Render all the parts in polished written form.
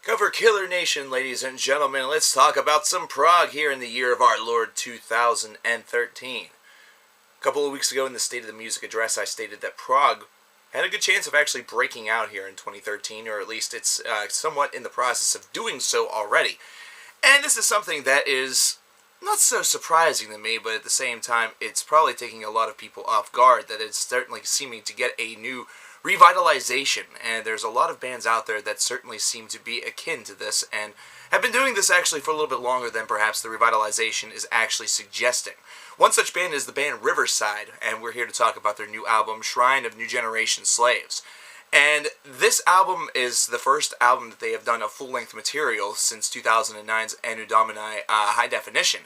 Cover Killer Nation, ladies and gentlemen, let's talk about some prog here in the year of our Lord 2013. A couple of weeks ago in the State of the Music address, I stated that prog had a good chance of actually breaking out here in 2013, or at least it's somewhat in the process of doing so already. And this is something that is not so surprising to me, but at the same time, it's probably taking a lot of people off guard, that it's certainly seeming to get a new revitalization, and there's a lot of bands out there that certainly seem to be akin to this, and have been doing this actually for a little bit longer than perhaps the revitalization is actually suggesting. One such band is the band Riverside, and we're here to talk about their new album, Shrine of New Generation Slaves. And this album is the first album that they have done of full-length material since 2009's Anno Domini High Definition,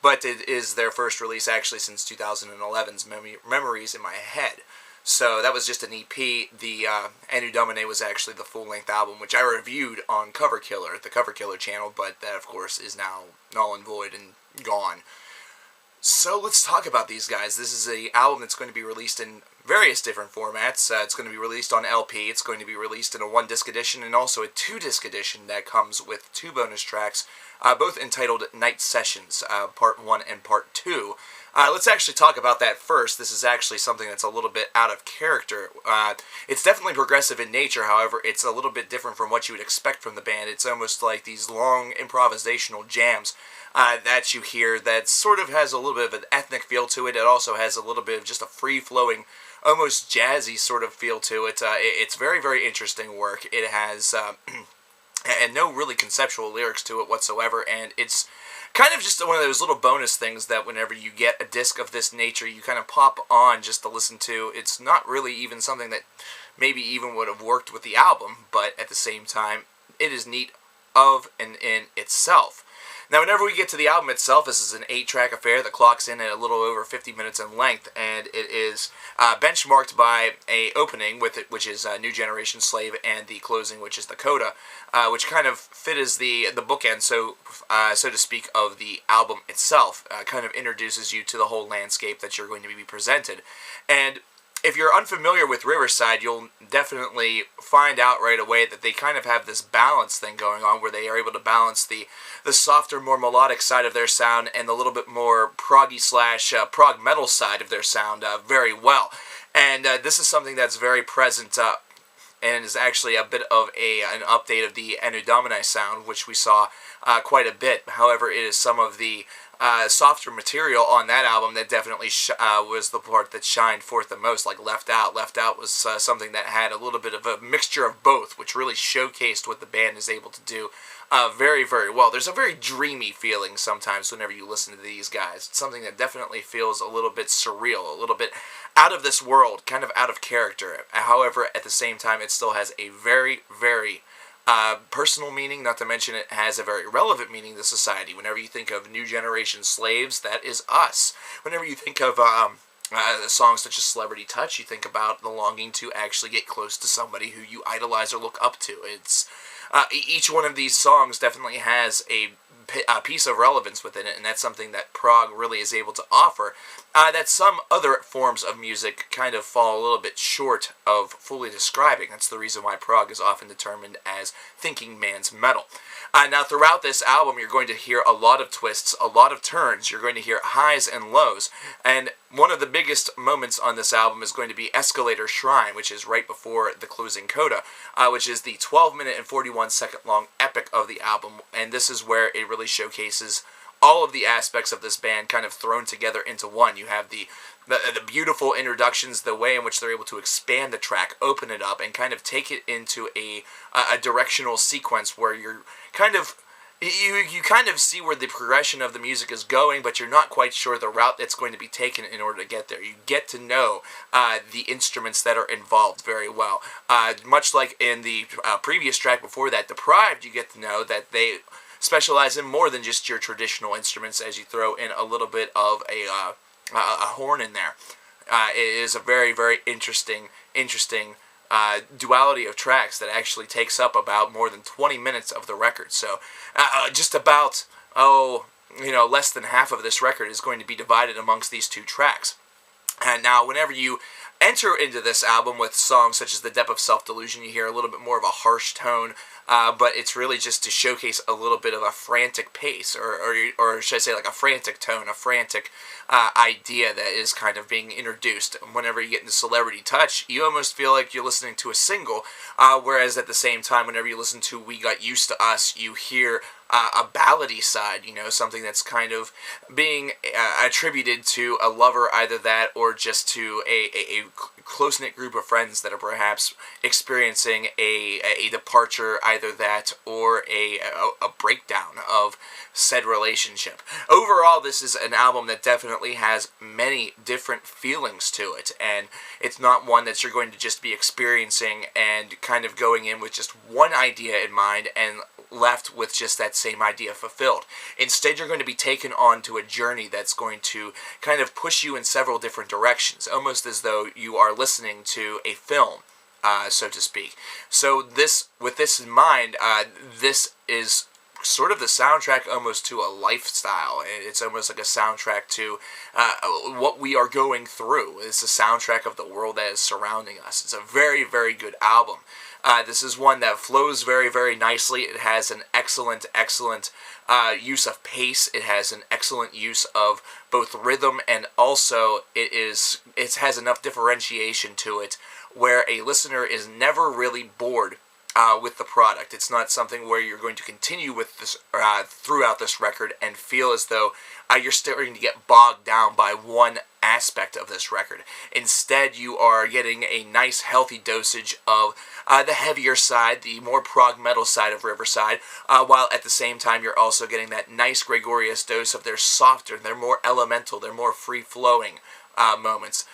but it is their first release actually since 2011's Memories in My Head. So that was just an EP. The Anno Domini was actually the full-length album, which I reviewed on Cover Killer, the Cover Killer channel, but that, of course, is now null and void and gone. So let's talk about these guys. This is an album that's going to be released in various different formats. It's going to be released on LP, it's going to be released in a 1-disc edition, and also a 2-disc edition that comes with 2 bonus tracks, both entitled Night Sessions, Part 1 and Part 2. Let's actually talk about that first. This is actually something that's a little bit out of character. It's definitely progressive in nature, however, it's a little bit different from what you would expect from the band. It's almost like these long improvisational jams that you hear that sort of has a little bit of an ethnic feel to it. It also has a little bit of just a free-flowing, almost jazzy sort of feel to it. It's very, very interesting work. It has and no really conceptual lyrics to it whatsoever, and it's kind of just one of those little bonus things that whenever you get a disc of this nature, you kind of pop on just to listen to. It's not really even something that maybe even would have worked with the album, but at the same time, it is neat of and in itself. Now, whenever we get to the album itself, this is an 8-track affair that clocks in at a little over 50 minutes in length, and it is benchmarked by a opening with it, which is New Generation Slave, and the closing, which is the Coda, which kind of fit as the bookend, so to speak, of the album itself. Kind of introduces you to the whole landscape that you're going to be presented. And if you're unfamiliar with Riverside, you'll definitely find out right away that they kind of have this balance thing going on, where they are able to balance the softer, more melodic side of their sound and the little bit more proggy / prog metal side of their sound very well. And this is something that's very present and is actually a bit of an update of the Anno Domini sound, which we saw quite a bit. However, it is some of the softer material on that album that definitely was the part that shined forth the most, like Left Out. Left Out was something that had a little bit of a mixture of both, which really showcased what the band is able to do very, very well. There's a very dreamy feeling sometimes whenever you listen to these guys. It's something that definitely feels a little bit surreal, a little bit out of this world, kind of out of character. However, at the same time, it still has a very, very personal meaning, not to mention it has a very relevant meaning to society. Whenever you think of New Generation Slaves, that is us. Whenever you think of songs such as Celebrity Touch, you think about the longing to actually get close to somebody who you idolize or look up to. It's each one of these songs definitely has a piece of relevance within it, and that's something that prog really is able to offer, that some other forms of music kind of fall a little bit short of fully describing. That's the reason why prog is often determined as thinking man's metal. Now, throughout this album, you're going to hear a lot of twists, a lot of turns. You're going to hear highs and lows, and one of the biggest moments on this album is going to be Escalator Shrine, which is right before the closing coda, which is the 12-minute and 41-second long epic of the album, and this is where it really showcases all of the aspects of this band kind of thrown together into one. You have the beautiful introductions, the way in which they're able to expand the track, open it up, and kind of take it into a directional sequence where you're kind of you kind of see where the progression of the music is going, but you're not quite sure the route that's going to be taken in order to get there. You get to know the instruments that are involved very well. Much like in the previous track before that, Deprived, you get to know that they specialize in more than just your traditional instruments, as you throw in a little bit of a horn in there. It is a very, very interesting duality of tracks that actually takes up about more than 20 minutes of the record. So just about, less than half of this record is going to be divided amongst these two tracks. And now, whenever you enter into this album with songs such as The Depth of Self-Delusion. You hear a little bit more of a harsh tone, but it's really just to showcase a little bit of a frantic pace, or should I say like a frantic tone, a frantic idea that is kind of being introduced. Whenever you get into Celebrity Touch, you almost feel like you're listening to a single, whereas at the same time, whenever you listen to We Got Used to Us, you hear a ballady side, something that's kind of being attributed to a lover, either that or just to a close-knit group of friends that are perhaps experiencing a departure, either that or a breakdown of said relationship. Overall, this is an album that definitely has many different feelings to it, and it's not one that you're going to just be experiencing and kind of going in with just one idea in mind and left with just that same idea fulfilled. Instead, you're going to be taken on to a journey that's going to kind of push you in several different directions, almost as though you are listening to a film, so to speak. So with this in mind, this is sort of the soundtrack almost to a lifestyle. It's almost like a soundtrack to what we are going through. It's a soundtrack of the world that is surrounding us. It's a very, very good album. This is one that flows very, very nicely. It has an excellent use of pace. It has an excellent use of both rhythm, and also it has enough differentiation to it where a listener is never really bored with the product. It's not something where you're going to continue with this throughout this record and feel as though you're starting to get bogged down by one aspect of this record. Instead, you are getting a nice healthy dosage of the heavier side, the more prog metal side of Riverside, while at the same time you're also getting that nice gregarious dose of their softer, their more elemental, their more free-flowing moments.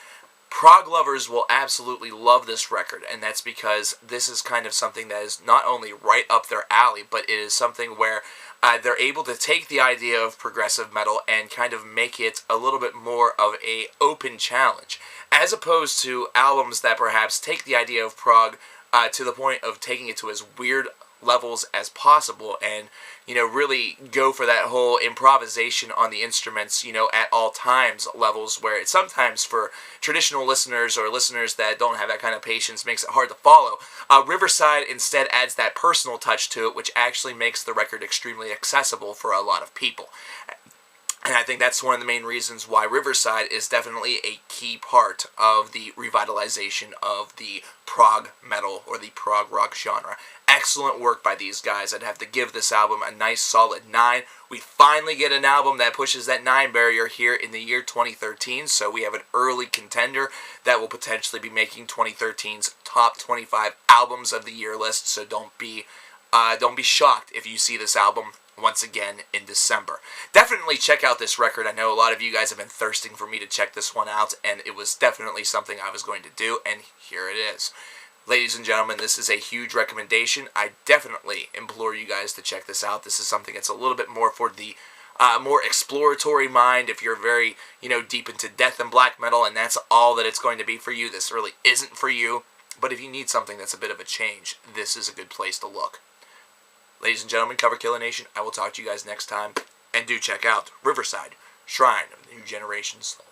Prog lovers will absolutely love this record, and that's because this is kind of something that is not only right up their alley, but it is something where they're able to take the idea of progressive metal and kind of make it a little bit more of a open challenge, as opposed to albums that perhaps take the idea of prog to the point of taking it to as weird levels as possible, and really go for that whole improvisation on the instruments, at all times levels, where it sometimes for traditional listeners or listeners that don't have that kind of patience makes it hard to follow. Riverside instead adds that personal touch to it, which actually makes the record extremely accessible for a lot of people. And I think that's one of the main reasons why Riverside is definitely a key part of the revitalization of the prog metal or the prog rock genre. Excellent work by these guys. I'd have to give this album a nice solid 9. We finally get an album that pushes that 9 barrier here in the year 2013, so we have an early contender that will potentially be making 2013's top 25 albums of the year list, so don't be shocked if you see this album once again in December. Definitely check out this record. I know a lot of you guys have been thirsting for me to check this one out, and it was definitely something I was going to do, and here it is. Ladies and gentlemen, this is a huge recommendation. I definitely implore you guys to check this out. This is something that's a little bit more for the more exploratory mind. If you're very, deep into death and black metal, and that's all that it's going to be for you, this really isn't for you. But if you need something that's a bit of a change, this is a good place to look. Ladies and gentlemen, Cover Killer Nation, I will talk to you guys next time. And do check out Riverside, Shrine of the New Generation Slayer.